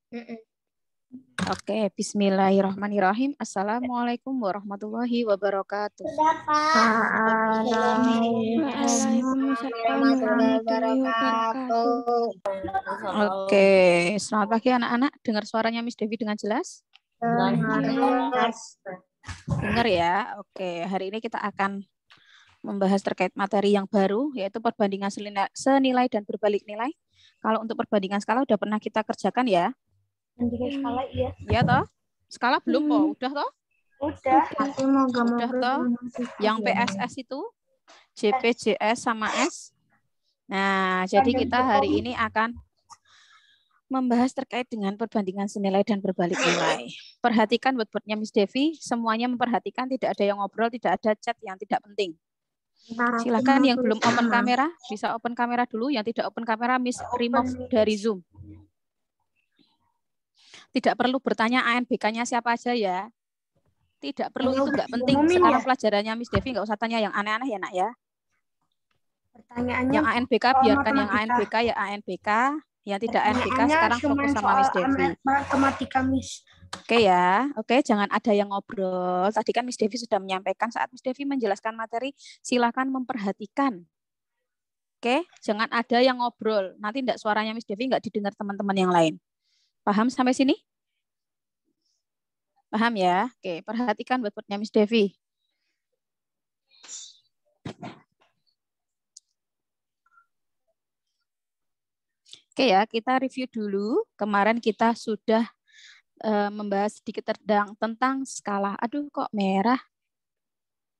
Oke, bismillahirrahmanirrahim. Assalamualaikum warahmatullahi wabarakatuh. Waalaikumsalam warahmatullahi wabarakatuh. Oke, selamat pagi anak-anak. Dengar suaranya Miss Devi dengan jelas? Dengar ya. Oke, hari ini kita akan membahas terkait materi yang baru, yaitu perbandingan senilai dan berbalik nilai. Kalau untuk perbandingan skala udah pernah kita kerjakan ya? Skala iya. Iya toh? Skala belum kok? Udah toh? Udah. Udah toh? Yang PSS itu JP, JS sama S. Nah, jadi kita hari ini akan membahas terkait dengan perbandingan senilai dan berbalik nilai. Perhatikan word-wordnya Miss Devi, semuanya memperhatikan, tidak ada yang ngobrol, tidak ada chat yang tidak penting. Silakan yang belum open kamera, bisa open kamera dulu, yang tidak open kamera Miss remove dari Zoom. Tidak perlu bertanya ANBK-nya siapa aja ya. Tidak perlu, itu nggak penting. Sekarang pelajarannya Miss Devi nggak usah tanya yang aneh-aneh ya nak ya. Pertanyaannya Yang ANBK biarkan yang ANBK ya ANBK. Yang tidak ANBK sekarang fokus sama Miss Devi. Matematika Miss. Oke ya, oke jangan ada yang ngobrol. Tadi kan Miss Devi sudah menyampaikan saat Miss Devi menjelaskan materi, silakan memperhatikan. Oke, jangan ada yang ngobrol. Nanti enggak suaranya Miss Devi enggak didengar teman-teman yang lain. Paham sampai sini? Paham ya? Oke, perhatikan word-wordnya Miss Devi. Oke ya, kita review dulu. Kemarin kita sudah membahas sedikit tentang skala. Aduh, kok merah?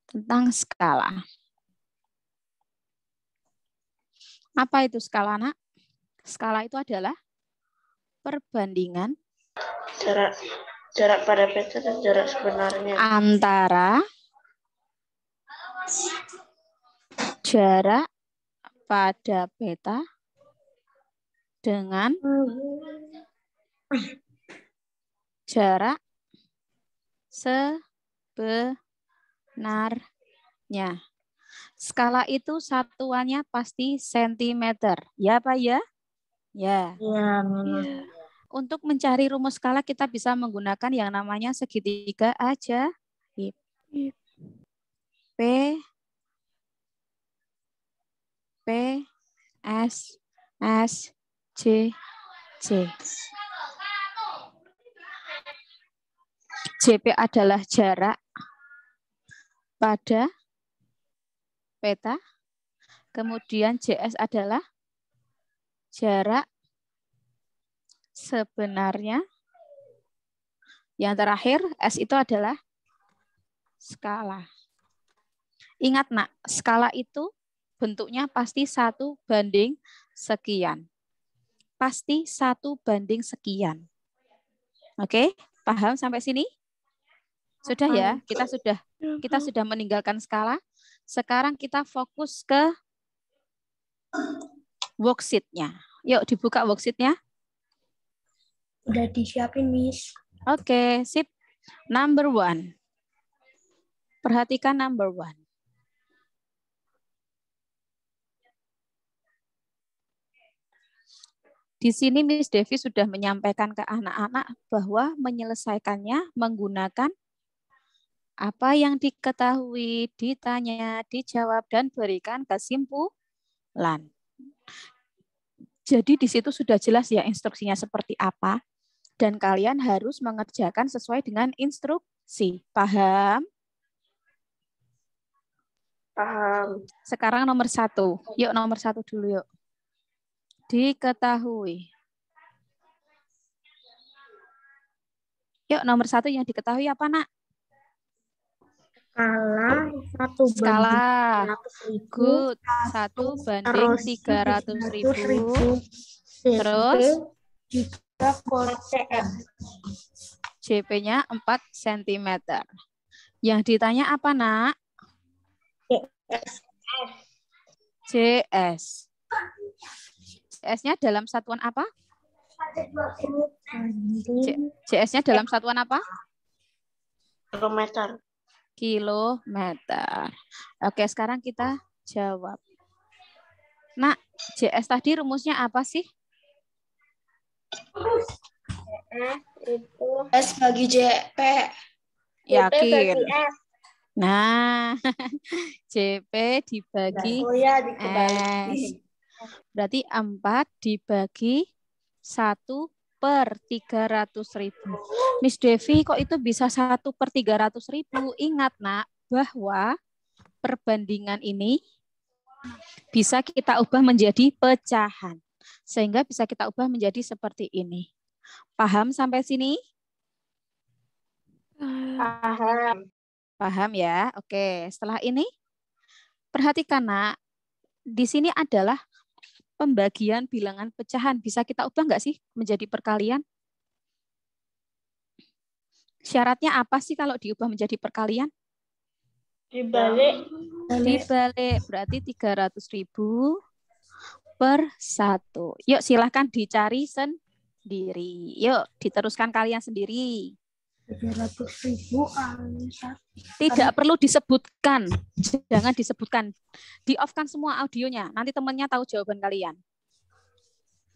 Tentang skala. Apa itu skala, nak? Skala itu adalah perbandingan Jarak pada peta dan jarak sebenarnya. Antara jarak pada peta dengan jarak sebenarnya. Skala itu satuannya pasti sentimeter. Ya, Pak ya? Ya. Ya. Untuk mencari rumus skala kita bisa menggunakan yang namanya segitiga aja. P S J JP adalah jarak pada peta. Kemudian JS adalah jarak sebenarnya. Yang terakhir, S itu adalah skala. Ingat nak, skala itu bentuknya pasti 1:sekian. Pasti 1:sekian. Oke, paham sampai sini? Sudah ya, kita sudah meninggalkan skala. Sekarang kita fokus ke worksheet-nya. Yuk dibuka worksheet-nya. Udah disiapin, Miss. Oke, sip. Number 1. Perhatikan number 1. Di sini Miss Devi sudah menyampaikan ke anak-anak bahwa menyelesaikannya menggunakan apa yang diketahui, ditanya, dijawab, dan berikan kesimpulan. Jadi di situ sudah jelas ya instruksinya seperti apa. Dan kalian harus mengerjakan sesuai dengan instruksi. Paham? Paham. Sekarang nomor 1. Yuk nomor 1 dulu yuk. Diketahui. Yuk nomor 1 yang diketahui apa nak? Skala 1/300.000. Good. 1/300.000. Terus JP-nya 4 cm. Yang ditanya apa nak? JS. JS-nya dalam satuan apa? JS-nya dalam satuan apa? Kilometer. Kilometer. Oke, sekarang kita jawab. Nak, JS tadi rumusnya apa sih? Itu S bagi JP. Yakin? bagi S. Nah, JP dibagi Oh ya, S. dikebalikin. Berarti 4 dibagi 1/300.000. Miss Devi, kok itu bisa 1/300.000? Ingat, nak, bahwa perbandingan ini bisa kita ubah menjadi pecahan. Sehingga bisa kita ubah menjadi seperti ini. Paham sampai sini? Paham. Paham ya? Oke, setelah ini perhatikan, nak. Di sini adalah pembagian bilangan pecahan. Bisa kita ubah nggak sih menjadi perkalian? Syaratnya apa sih kalau diubah menjadi perkalian? Dibalik. Dibalik, berarti 300.000 per 1. Yuk silahkan dicari sendiri. Yuk diteruskan kalian sendiri. 300.000 kali 1. Tidak perlu disebutkan. Jangan disebutkan. Di-off-kan semua audionya. Nanti temannya tahu jawaban kalian.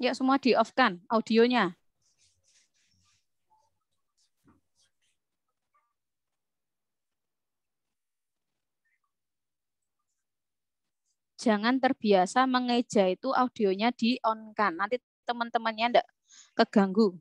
Yuk semua di-off-kan audionya. Jangan terbiasa mengeja itu audionya di-on-kan. Nanti teman-temannya enggak keganggu.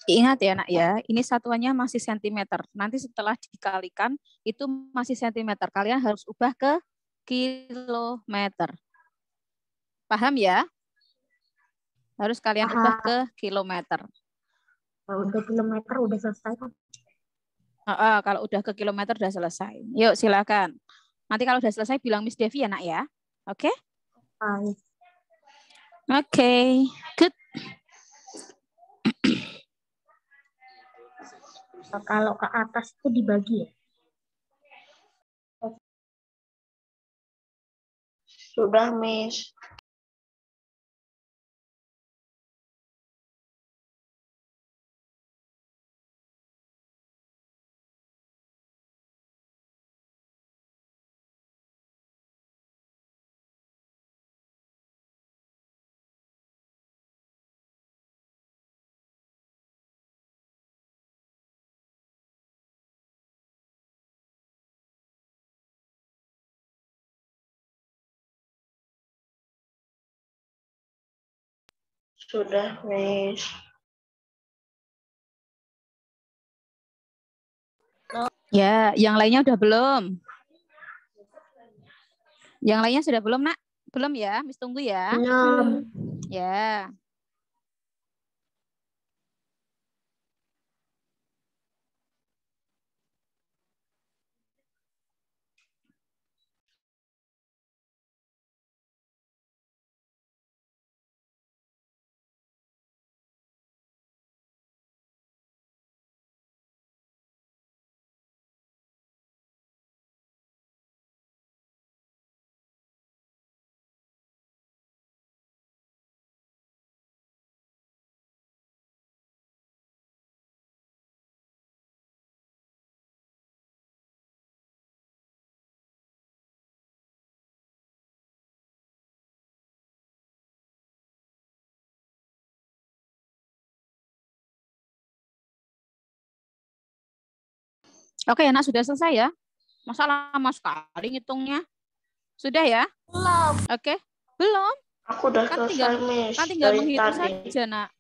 Ingat ya nak ya, ini satuannya masih sentimeter. Nanti setelah dikalikan itu masih sentimeter. Kalian harus ubah ke kilometer. Paham ya? Harus kalian ubah ke kilometer. Kalau udah kilometer udah selesai kan? Kalau udah ke kilometer udah selesai. Yuk silakan. Nanti kalau udah selesai bilang Miss Devi ya nak ya. Oke? Oke. Good. Kalau ke atas itu dibagi ya? Sudah, Miss. Sudah, Miss. Ya, yang lainnya udah belum? Yang lainnya sudah belum nak? Belum ya? Miss tunggu ya. Belum. Ya. Oke, anak sudah selesai ya? Masa lama sekali ngitungnya? Sudah ya? Belum. Oke, belum. Aku udah Kan selesai, Miss. tinggal Dari menghitung tadi. saja, nak.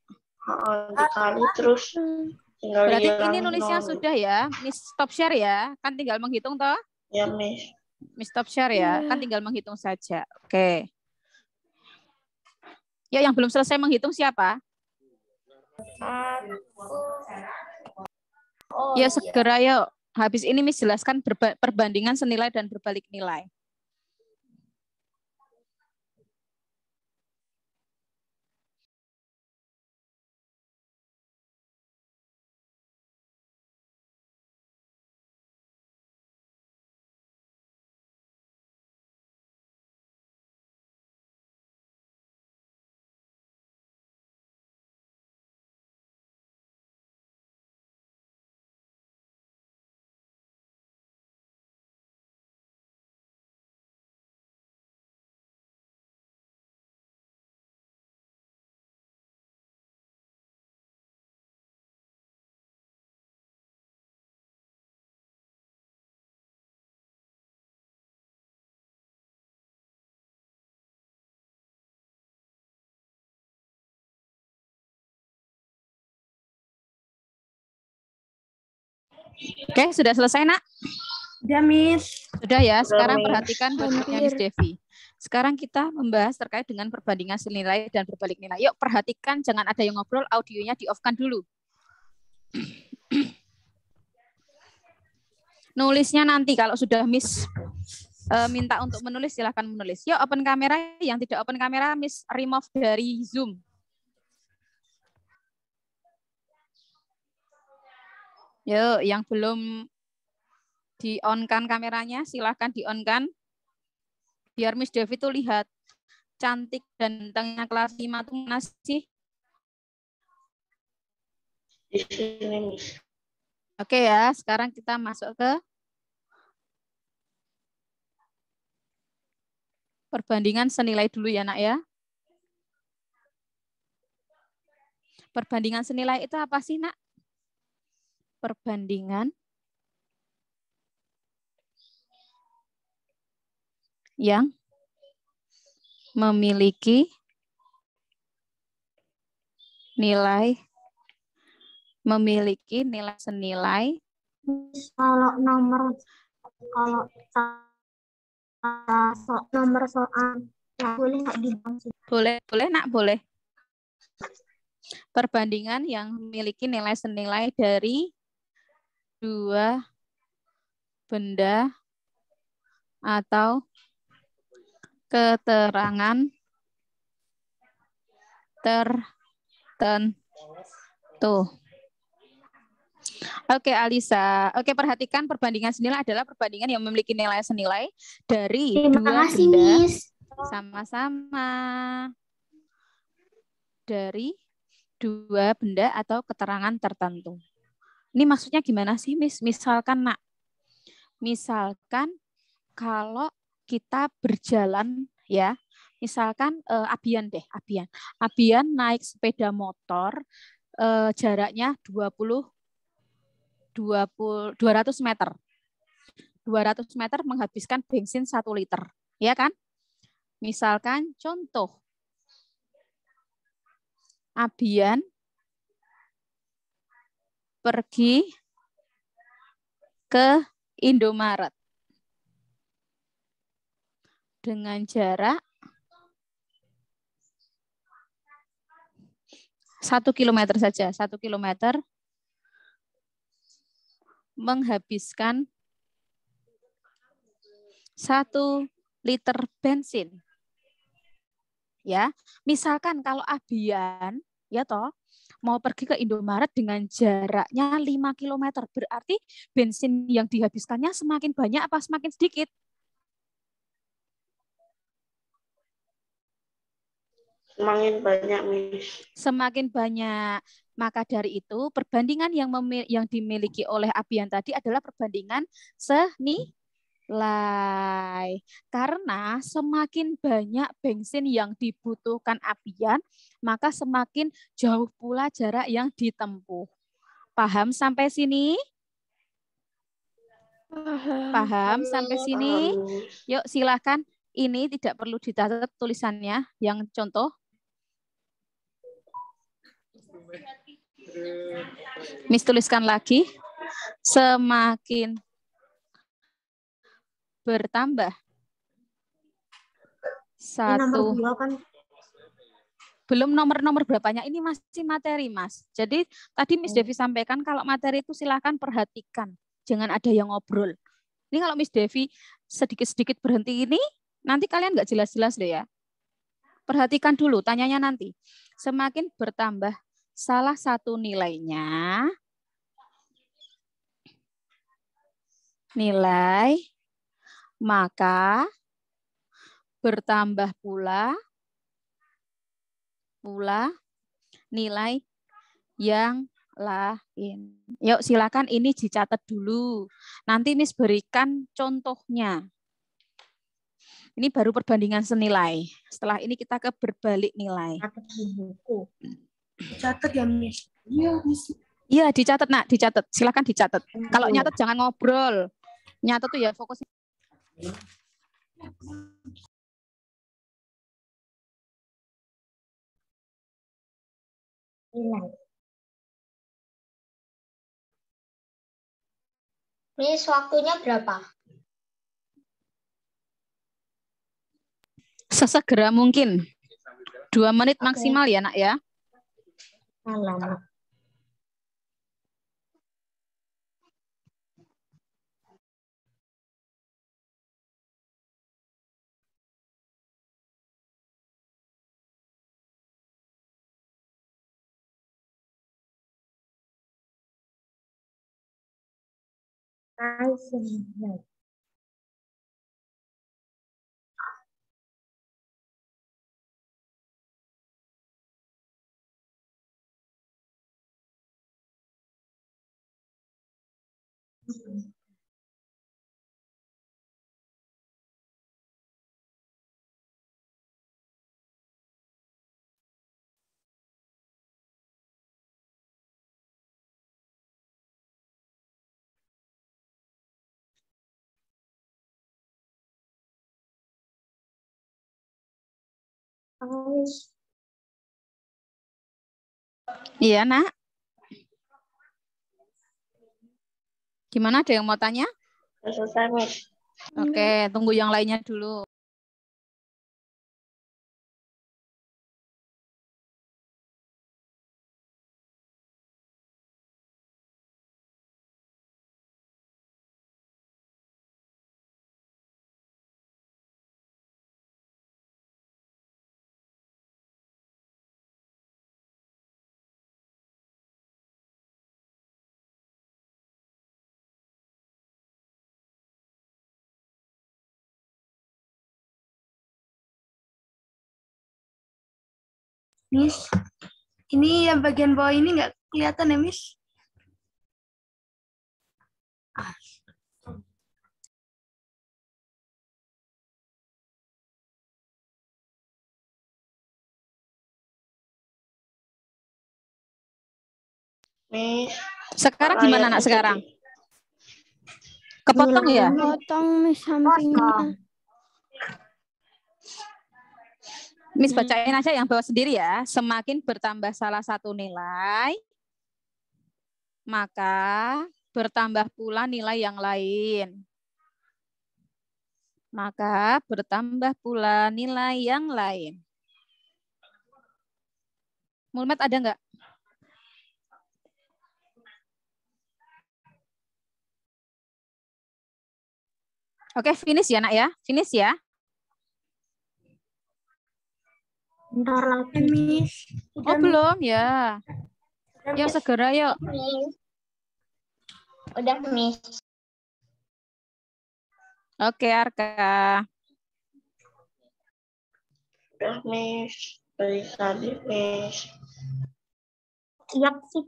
Dikali terus tinggal Berarti ini hilangin nulisnya nol. sudah ya, Miss stop share ya. Kan tinggal menghitung toh? Ya, Miss. Miss stop share ya. Kan tinggal menghitung saja. Oke. Ya, yang belum selesai menghitung siapa? Ya, segera yuk. Habis ini Miss jelaskan perbandingan senilai dan berbalik nilai. Oke, sudah selesai, nak? Sudah, Miss. Sudah ya, sekarang Miss. perhatikan bagiannya Miss Devi. Sekarang kita membahas terkait dengan perbandingan senilai dan berbalik nilai. Yuk perhatikan, jangan ada yang ngobrol, audionya di-off-kan dulu. Nulisnya nanti kalau sudah Miss minta untuk menulis, silahkan menulis. Yuk open kamera, yang tidak open kamera Miss remove dari Zoom. Yuk, yang belum di-on-kan kameranya, silahkan di-on-kan. Biar Miss Devi tuh lihat cantik dan gantengnya kelas 5 tuh mana sih? Di sini, Miss. Oke ya, sekarang kita masuk ke perbandingan senilai dulu ya, nak ya. Perbandingan senilai itu apa sih, nak? Perbandingan yang memiliki nilai senilai. Kalau nomor soal boleh nggak dibahas? Boleh nak, boleh. Perbandingan yang memiliki nilai senilai dari dua benda atau keterangan tertentu. Oke, Alisa. Oke, perhatikan perbandingan senilai adalah perbandingan yang memiliki nilai senilai dari dua benda. Miss. Sama-sama. Dari dua benda atau keterangan tertentu. Ini maksudnya gimana sih, Miss? Misalkan, nak. Misalkan kalau kita berjalan ya, misalkan Abian deh, Abian naik sepeda motor jaraknya 200 meter. 200 meter menghabiskan bensin 1 liter, ya kan? Misalkan contoh Abian pergi ke Indomaret dengan jarak 1 kilometer saja. 1 kilometer menghabiskan 1 liter bensin. Ya, misalkan kalau Abian ya toh mau pergi ke Indomaret dengan jaraknya 5 km, berarti bensin yang dihabiskannya semakin banyak apa semakin sedikit? Semakin banyak, Miss. Semakin banyak. Maka dari itu perbandingan yang dimiliki oleh Abian tadi adalah perbandingan senilai. Karena semakin banyak bensin yang dibutuhkan Abian, maka semakin jauh pula jarak yang ditempuh. Paham sampai sini? Paham sampai sini? Paham, Miss. Yuk silakan. Ini tidak perlu dicatat tulisannya. Yang contoh. Miss tuliskan lagi. Semakin bertambah Ini nomor satu. 2 kan. Belum nomor-nomor berapanya. Ini masih materi, Mas. Jadi tadi Miss Devi sampaikan kalau materi itu silakan perhatikan. Jangan ada yang ngobrol. Ini kalau Miss Devi sedikit-sedikit berhenti ini, nanti kalian nggak jelas-jelas deh ya. Perhatikan dulu, tanyanya nanti. Semakin bertambah salah satu nilainya, nilai, maka bertambah pula nilai yang lain. Yuk silakan ini dicatat dulu. Nanti Miss berikan contohnya. Ini baru perbandingan senilai. Setelah ini kita ke berbalik nilai. Catat di buku. Catat ya, Miss. Iya, Miss. Iya, dicatat, Nak, dicatat. Silakan dicatat. Kalau nyatet jangan ngobrol. Nyatet tuh ya fokus. Nilai. Miss, waktunya berapa? Sesegera mungkin. 2 menit Oke. maksimal ya, Nak ya. Lama. Iya, Nak. Gimana, ada yang mau tanya? Selesai, Miss. Oke, tunggu yang lainnya dulu. Miss, ini yang bagian bawah ini nggak kelihatan ya, Miss? Miss. Sekarang gimana, Nak, sekarang? Kepotong ya? Potong, Miss, sampingnya. Miss bacain aja yang bawah sendiri ya. Semakin bertambah salah satu nilai, maka bertambah pula nilai yang lain. Maka bertambah pula nilai yang lain. Mulmet ada nggak? Oke, finish ya, Nak ya. Finish ya. Bentar lagi, Miss. Oh, belum ya. Yuk segera yuk. Miss. Udah, Miss. Oke, Arka. Udah, Miss. Dari tadi, Miss. Siap sih.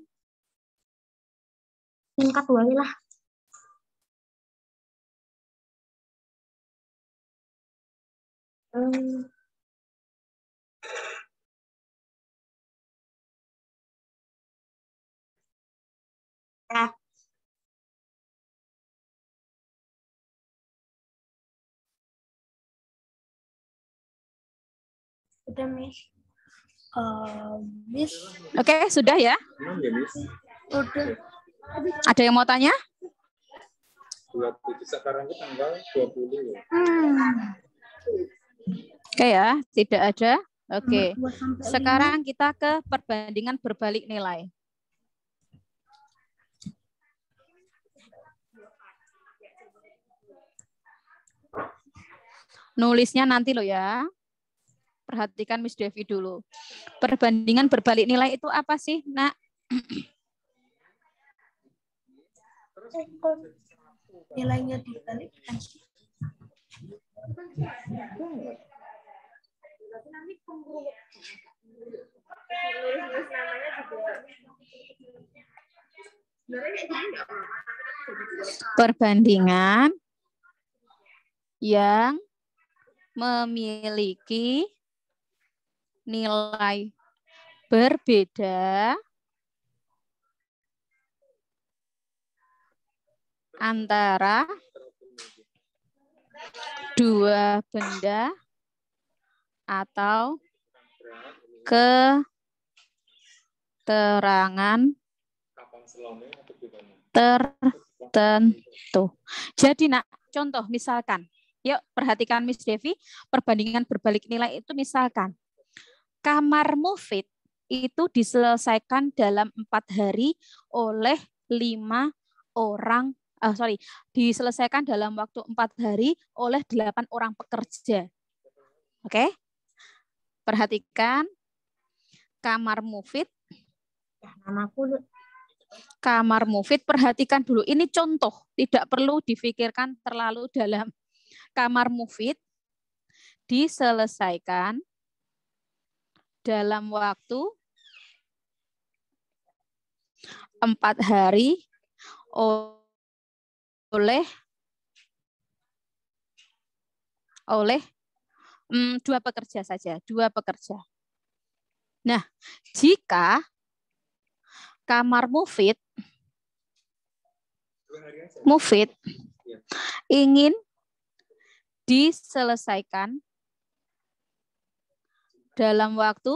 Singkat wae lah. Udah, Miss. Miss, Oke, sudah ya? udah. Ada yang mau tanya? 27 sekarang itu tanggal 20. Oke ya, tidak ada. Oke. Nomor 2 sampai 5. Sekarang kita ke perbandingan berbalik nilai. Nulisnya nanti loh ya. Perhatikan Miss Devi dulu. Perbandingan berbalik nilai itu apa sih, Nak? Nilainya dibalikkan. Perbandingan yang memiliki nilai berbeda antara dua benda atau keterangan tertentu. Jadi nak, contoh misalkan, yuk perhatikan Miss Devi, perbandingan berbalik nilai itu misalkan, kamar Mufid itu diselesaikan dalam 4 hari oleh 5 orang, diselesaikan dalam waktu 4 hari oleh 8 orang pekerja. Oke? Perhatikan, kamar Mufid, kamar Mufid, perhatikan dulu, ini contoh, tidak perlu difikirkan terlalu dalam. Kamar Mufid diselesaikan dalam waktu 4 hari oleh 2 pekerja saja, 2 pekerja. Nah, jika kamar Mufid ingin diselesaikan dalam waktu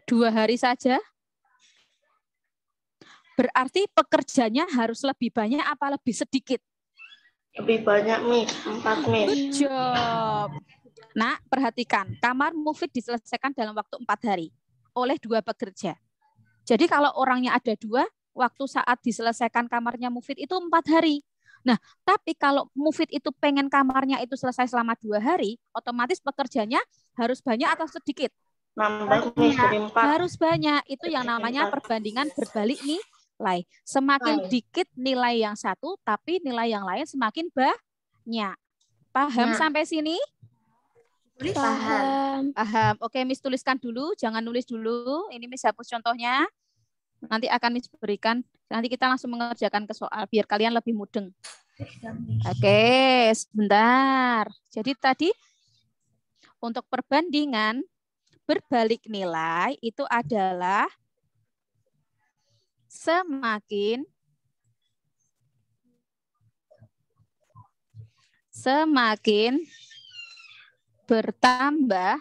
2 hari saja, berarti pekerjanya harus lebih banyak apa lebih sedikit? Lebih banyak, Miss. 4, Miss. Good job. Nah, perhatikan, kamar Mufid diselesaikan dalam waktu 4 hari oleh 2 pekerja. Jadi kalau orangnya ada 2, waktu saat diselesaikan kamarnya Mufid itu 4 hari. Nah, tapi kalau Mufid itu pengen kamarnya itu selesai selama 2 hari, otomatis pekerjanya harus banyak atau sedikit? Nambah, Miss, jadi 4. Harus banyak. Itu yang namanya perbandingan berbalik nilai. Semakin dikit nilai yang satu, tapi nilai yang lain semakin banyak. Paham sampai sini? Paham. Paham. Oke, Miss tuliskan dulu. Jangan nulis dulu. Ini Miss hapus contohnya. Nanti akan Miss berikan. Nanti kita langsung mengerjakan ke soal. Biar kalian lebih mudeng. Oke, sebentar. Jadi tadi untuk perbandingan berbalik nilai itu adalah semakin bertambah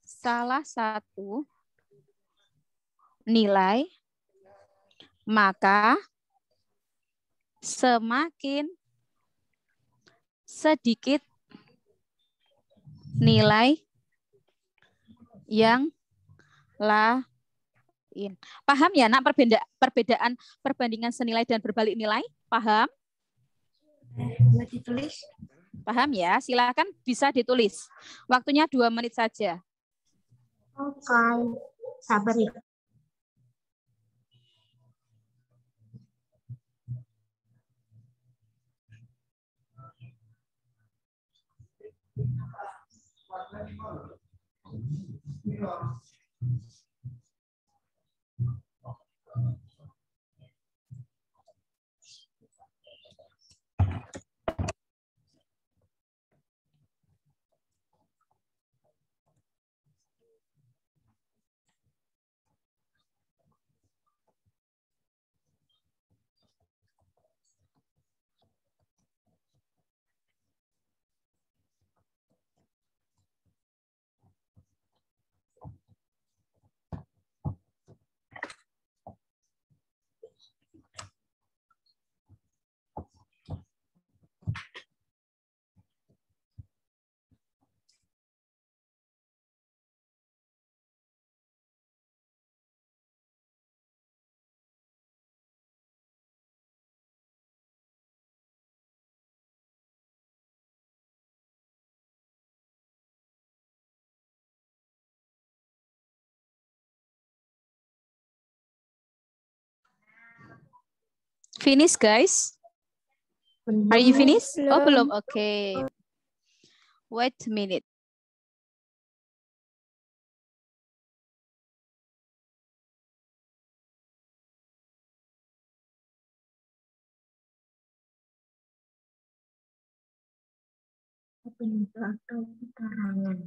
salah satu nilai, maka semakin sedikit nilai yang lain. Paham ya, Nak, perbedaan perbandingan senilai dan berbalik nilai? Paham? Mau ditulis? Paham ya? Silakan bisa ditulis. Waktunya 2 menit saja. Oke. Sabar ya. Finish, guys? Are you finished? Oh, belum. Oke. Wait a minute. Atau keterangan.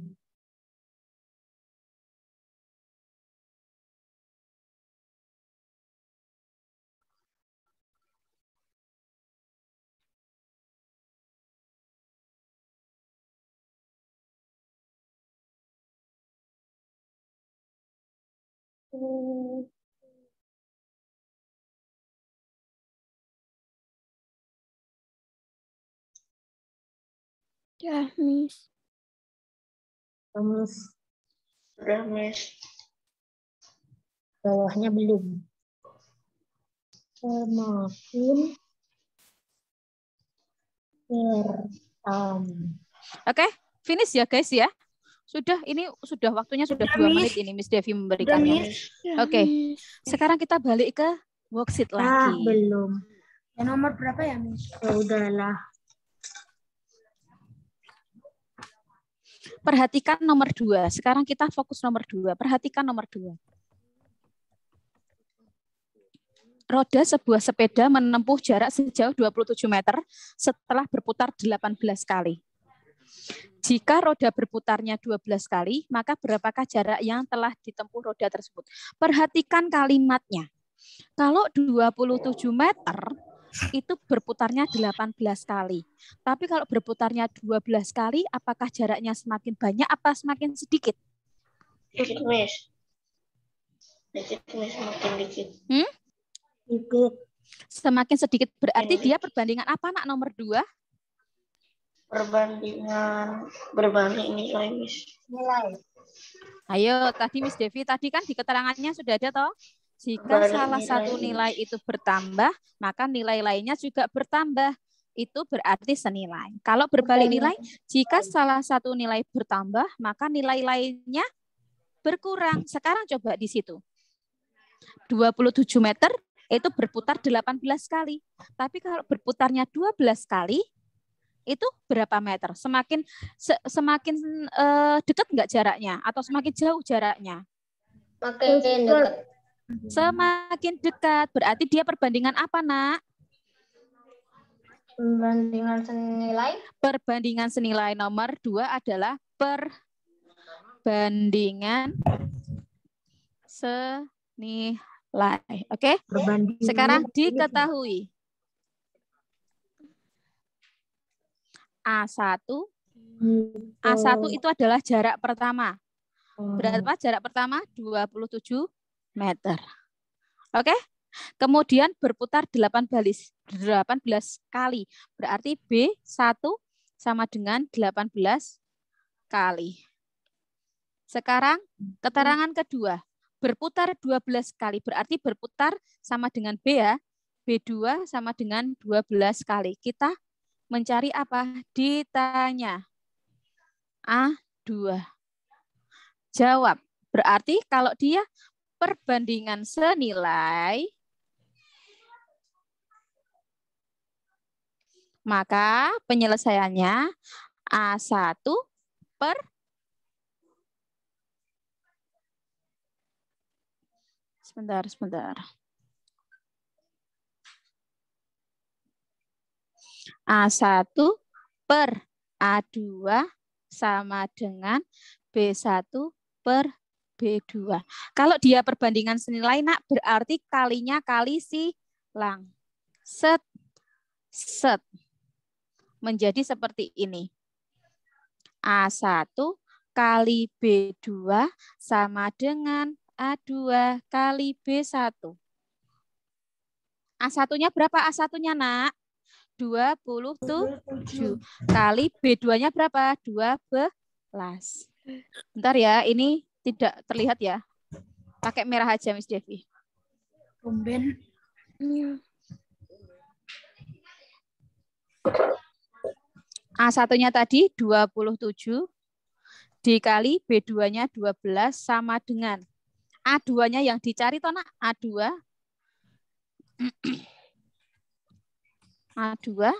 Ya, Miss. Terus Udah, Miss. bawahnya belum. Semakin Oke, finish ya, guys ya. Sudah, ini sudah waktunya sudah 2 menit ini Miss Devi memberikannya. Oke, sekarang kita balik ke worksheet lagi. belum. Ya, nomor berapa ya, Miss? Ya udahlah. Perhatikan nomor 2. Sekarang kita fokus nomor 2. Perhatikan nomor 2. Roda sebuah sepeda menempuh jarak sejauh 27 meter setelah berputar 18 kali. Jika roda berputarnya 12 kali, maka berapakah jarak yang telah ditempuh roda tersebut? Perhatikan kalimatnya. Kalau 27 meter, itu berputarnya 18 kali. Tapi kalau berputarnya 12 kali, apakah jaraknya semakin banyak apa semakin sedikit? Dikit, Miss. Dikit, Miss. Makin dikit. Ikut Semakin sedikit berarti dia perbandingan apa, nak, nomor 2? Berbanding nilai, Miss. nilai. Ayo, tadi Miss Devi, tadi kan di keterangannya sudah ada toh? Jika Berbanding salah nilai. satu nilai itu bertambah, maka nilai lainnya juga bertambah. Itu berarti senilai. Kalau berbalik nilai, jika salah satu nilai bertambah, maka nilai lainnya berkurang. Sekarang coba di situ. 27 meter itu berputar 18 kali. Tapi kalau berputarnya 12 kali, itu berapa meter? Semakin dekat nggak jaraknya? Atau semakin jauh jaraknya? Makin dekat. Semakin dekat. Berarti dia perbandingan apa, nak? Perbandingan senilai. Perbandingan senilai nomor 2 adalah perbandingan senilai. Oke? Sekarang diketahui. A1 itu adalah jarak pertama. Berapa jarak pertama? 27 meter. Oke? Kemudian berputar 18 kali. Berarti B1 sama dengan 18 kali. Sekarang keterangan kedua. Berputar 12 kali. Berarti berputar sama dengan B ya. B2 sama dengan 12 kali. Kita mencari apa? Ditanya. A2. Jawab. Berarti kalau dia perbandingan senilai, maka penyelesaiannya A1 per sebentar. A1 per A2 sama dengan B1 per B2. Kalau dia perbandingan senilai, nak, berarti kalinya kali silang. Set. Menjadi seperti ini. A1 kali B2 sama dengan A2 kali B1. A1-nya berapa A1-nya, nak? 27. Kali B2-nya berapa? 12. Bentar ya, ini tidak terlihat ya. Pakai merah aja, Miss Devi. Tumben. A1-nya tadi 27 dikali B2-nya 12 sama dengan A2-nya yang dicari toh, nak? A2 A2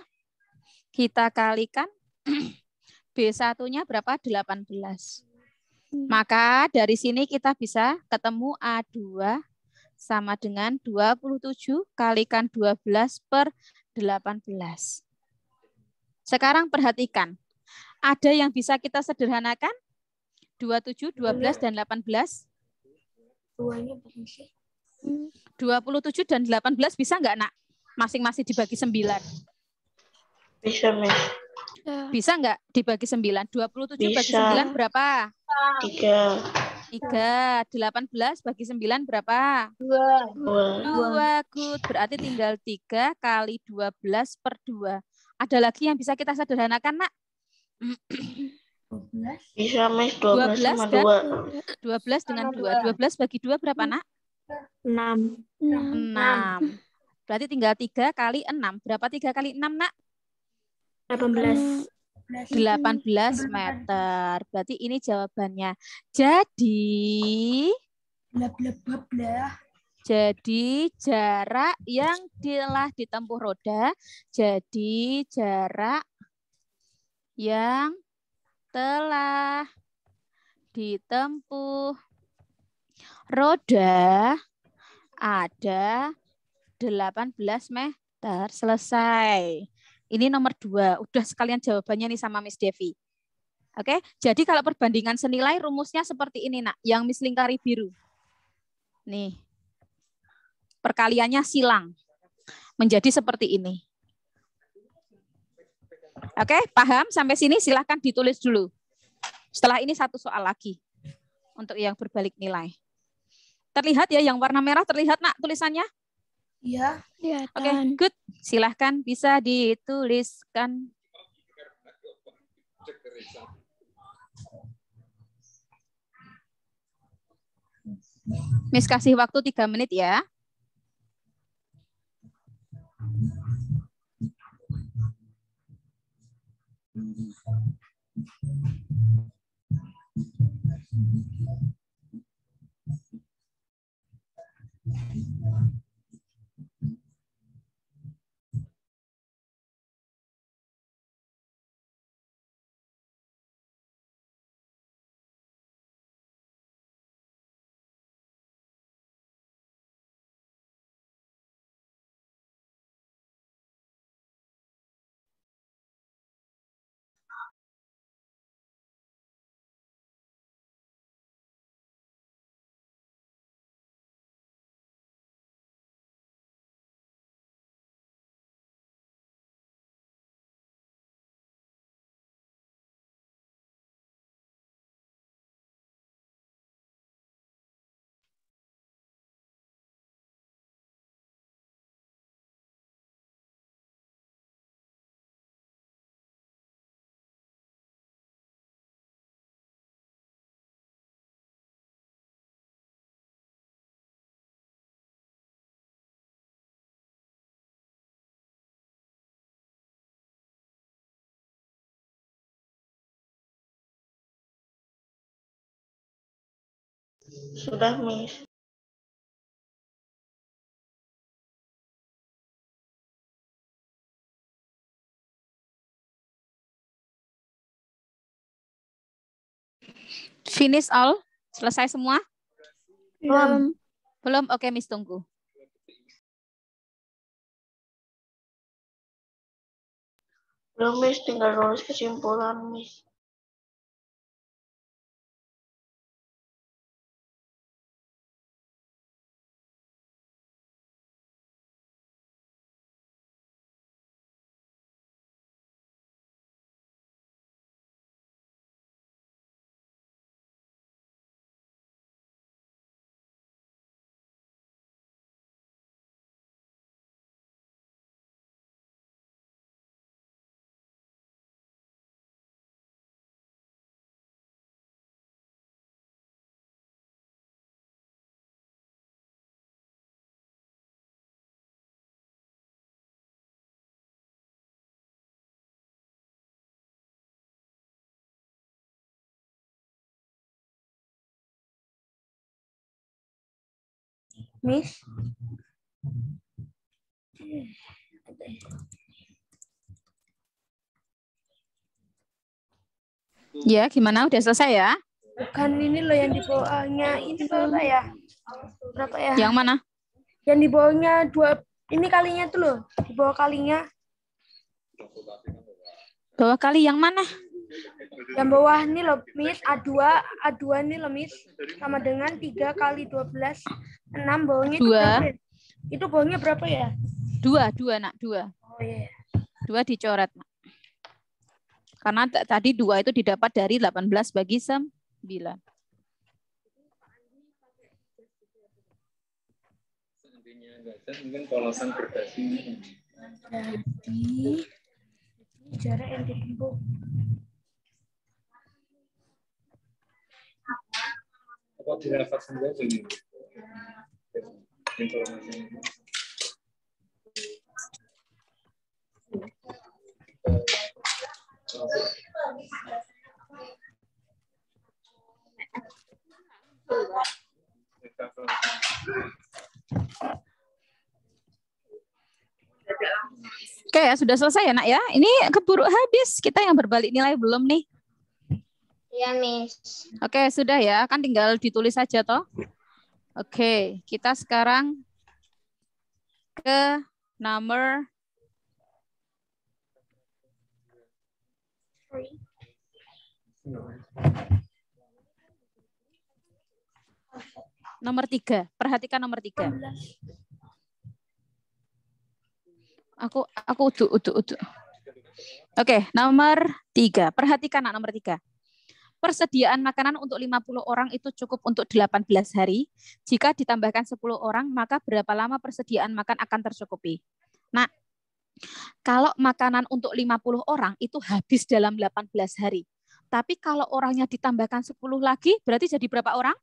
kita kalikan B1-nya berapa? 18. Maka dari sini kita bisa ketemu A2 sama dengan 27 kalikan 12 per 18. Sekarang perhatikan. Ada yang bisa kita sederhanakan? 27, 12, dan 18? 27 dan 18 bisa nggak, Nak? Masing-masing dibagi 9. Bisa, Miss. Bisa nggak dibagi 9? 27 bagi Bisa. 9 berapa? 3. 3. 18 bagi 9 berapa? 2. 2. Good. Berarti tinggal 3 kali 12 per 2. Ada lagi yang bisa kita sederhanakan, Nak? Bisa, Miss. 12 sama 2. 12 dengan 2. 12 bagi 2 berapa, Nak? 6. 6. Berarti tinggal 3 kali 6. Berapa 3 kali 6, Nak? 18. 18 meter. Berarti ini jawabannya. Jadi jarak yang telah ditempuh roda. Jadi jarak yang telah ditempuh roda ada 18 meter. Selesai. Ini nomor 2. Udah sekalian jawabannya nih sama Miss Devi. Oke, jadi kalau perbandingan senilai rumusnya seperti ini, Nak. Yang Miss lingkari biru. Nih. Perkaliannya silang. Menjadi seperti ini. Oke, paham? Sampai sini silahkan ditulis dulu. Setelah ini satu soal lagi. Untuk yang berbalik nilai. Terlihat ya, yang warna merah terlihat, Nak, tulisannya? Iya. Oke, good. Silahkan bisa dituliskan. Miss kasih waktu 3 menit ya. Sudah, Miss. Finish all? Selesai semua? Belum. Belum? Oke, Miss tunggu. Belum, Miss. Tinggal nulis kesimpulan, Miss. Miss. Ya, gimana? Udah selesai ya? Bukan ini loh yang di bawahnya ini berapa ya? Berapa ya? Yang mana? Yang di bawahnya 2 ini kalinya tuh loh. Di bawah kalinya. Bawah kali yang mana? Yang bawah ini loh, Miss. A2 ini loh, Miss. Sama dengan 3 kali 12. 6 bawahnya itu 2. berapa ya? Itu bawahnya berapa ya? 2, nak. 2. Oh iya. 2 dicoret, nak. Karena tadi 2 itu didapat dari 18 bagi 9. Seandainya enggak ada, mungkin polosan berbagi. Jadi jarak yang ditempuh. Apa direfat sendiri aja nih? Informasi. Oke ya, sudah selesai ya, nak ya. Ini keburu habis. Kita yang berbalik nilai belum nih? Iya, Miss. Oke, sudah ya. Kan tinggal ditulis saja toh. Oke, kita sekarang ke nomor nomor 3. Perhatikan nomor 3. Aku udu. Oke, nomor 3. Perhatikan nomor 3. Persediaan makanan untuk 50 orang itu cukup untuk 18 hari. Jika ditambahkan 10 orang, maka berapa lama persediaan makan akan tercukupi? Nah, kalau makanan untuk 50 orang itu habis dalam 18 hari. Tapi kalau orangnya ditambahkan 10 lagi, berarti jadi berapa orang?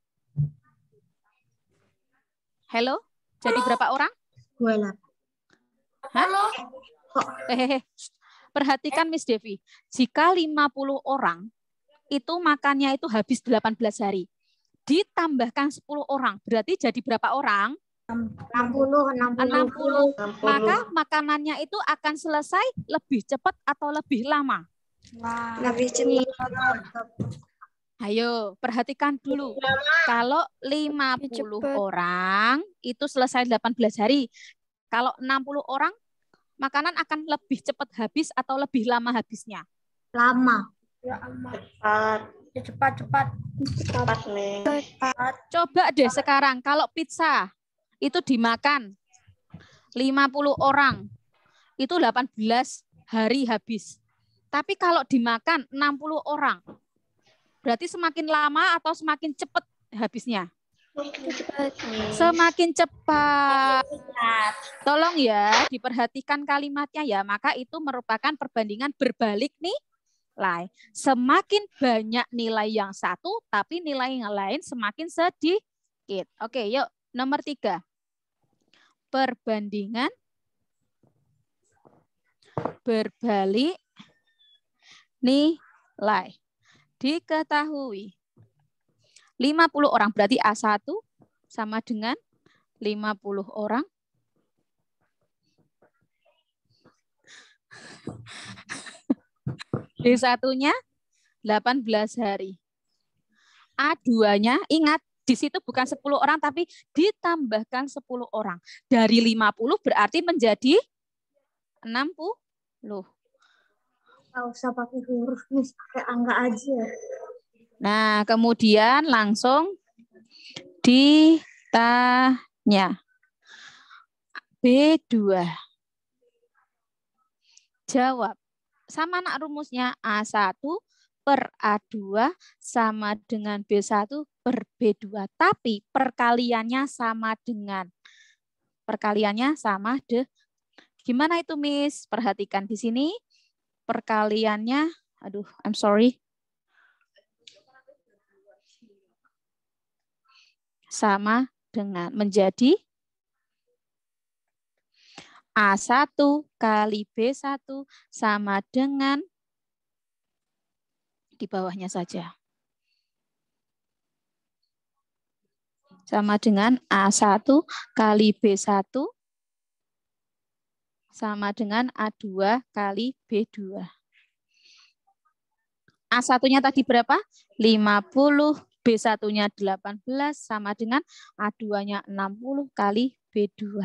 Halo? Jadi berapa orang? 28. Halo? Perhatikan Miss Devi. Jika 50 orang, itu makannya itu habis 18 hari. Ditambahkan 10 orang, berarti jadi berapa orang? 60. Maka makanannya itu akan selesai lebih cepat atau lebih lama? Lebih cepat. Ayo, perhatikan dulu. Kalau 50 orang, itu selesai 18 hari. Kalau 60 orang, makanan akan lebih cepat habis atau lebih lama habisnya? Lama. Ya amat. Cepat. Cepat. Cepat, Miss. Coba deh sekarang, kalau pizza itu dimakan 50 orang, itu 18 hari habis. Tapi kalau dimakan 60 orang, berarti semakin lama atau semakin cepat habisnya? Semakin cepat. Tolong ya, diperhatikan kalimatnya ya. Maka itu merupakan perbandingan berbalik nilai. Semakin banyak nilai yang satu, tapi nilai yang lain semakin sedikit. Oke, yuk. Nomor 3. Perbandingan berbalik nilai. Diketahui 50 orang berarti A1 sama dengan 50 orang. B1-nya 18 hari. A2-nya ingat di situ bukan 10 orang tapi ditambahkan 10 orang. Dari 50 berarti menjadi 60. Nggak usah pakai huruf, Miss. Pakai angka aja. Nah, kemudian langsung ditanya. B2. Jawab. Sama nak rumusnya A1 per A2 sama dengan B1 per B2. Tapi perkaliannya sama dengan. Gimana itu, Miss? Perhatikan di sini. Perkaliannya, I'm sorry. Sama dengan menjadi A1 kali B1 sama dengan di bawahnya saja. Sama dengan A1 kali B1 sama dengan A2 kali B2. A1-nya tadi berapa? 50, B1-nya 18 sama dengan A2-nya 60 kali B2.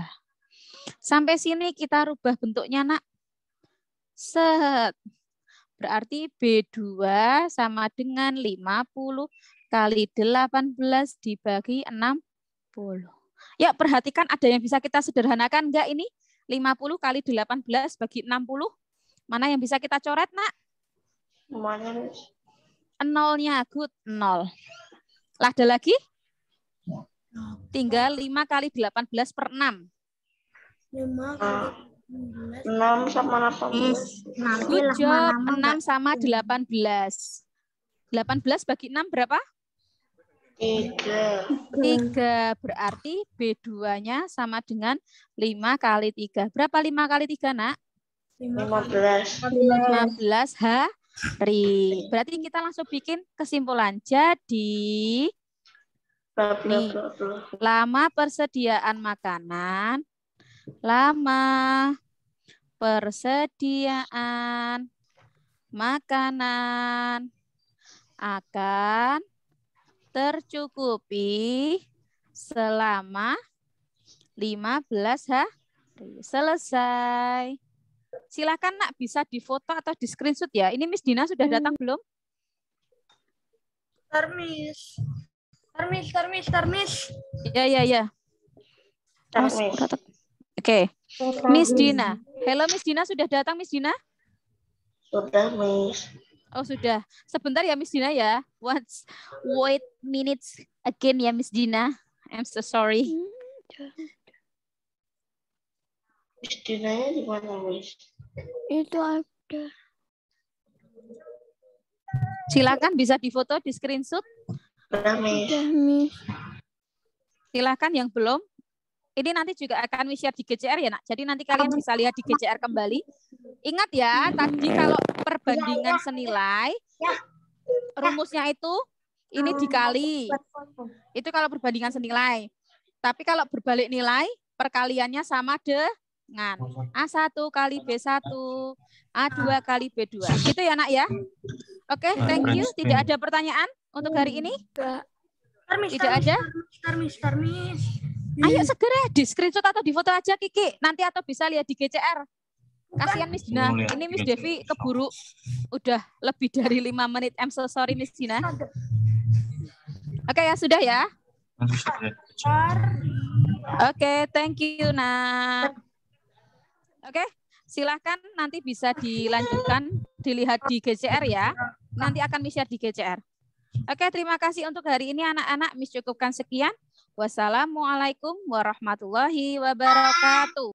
Sampai sini kita rubah bentuknya, Nak. Set. Berarti B2 sama dengan 50 kali 18 dibagi 60. Ya, perhatikan ada yang bisa kita sederhanakan enggak ini? 50 kali 18 bagi 60. Mana yang bisa kita coret, Nak? Mana, Miss? Nolnya, good, 0. Lah, ada lagi? Tinggal 5 kali 18 per 6. 5 kali 16. 6 sama 18. Nanti Good job, lama-lama 6 sama 18. 18 bagi 6 berapa? 3. 3. Berarti B2-nya sama dengan 5 kali 3. Berapa 5 kali 3, Nak? 15. 15 hari. Berarti kita langsung bikin kesimpulan. Jadi, Bla bla nih, bla bla. lama persediaan makanan, lama persediaan makanan akan tercukupi selama 15 hari. Selesai. Silakan, Nak, bisa difoto atau di screenshot ya. Ini Miss Dina sudah datang belum? Tarmis. Ya. Ntar, Miss. Oke. Miss Dina. Halo Miss Dina, sudah datang Miss Dina? Sudah, Miss. Oh, sudah. Sebentar ya Miss Dina ya. Wait minutes again ya Miss Dina. I'm so sorry. Miss Dinanya di mana, Miss? Itu ada. Silakan bisa difoto, di screenshot. Sudah, Miss. Silakan yang belum. Ini nanti juga akan share di GCR ya, Nak. Jadi nanti kalian bisa lihat di GCR kembali. Ingat ya, tadi kalau perbandingan senilai, rumusnya itu ini dikali. Itu kalau perbandingan senilai. Tapi kalau berbalik nilai, perkaliannya sama dengan A1 kali B1, A2 kali B2. Gitu ya, Nak ya? Oke, thank you. Tidak ada pertanyaan untuk hari ini? Tidak ada? Tarmis. Ayo segera di screenshot atau di foto aja, Kiki. Nanti atau bisa lihat di GCR. Kasihan Miss Dina. Ini Miss Devi keburu udah lebih dari 5 menit. I'm so sorry Miss Dina. Oke ya, sudah ya. Oke, thank you, Nak. Oke, silahkan nanti bisa dilanjutkan, dilihat di GCR ya. Nanti akan Miss share di GCR. Oke, terima kasih untuk hari ini anak-anak. Miss cukupkan sekian. Wassalamualaikum warahmatullahi wabarakatuh.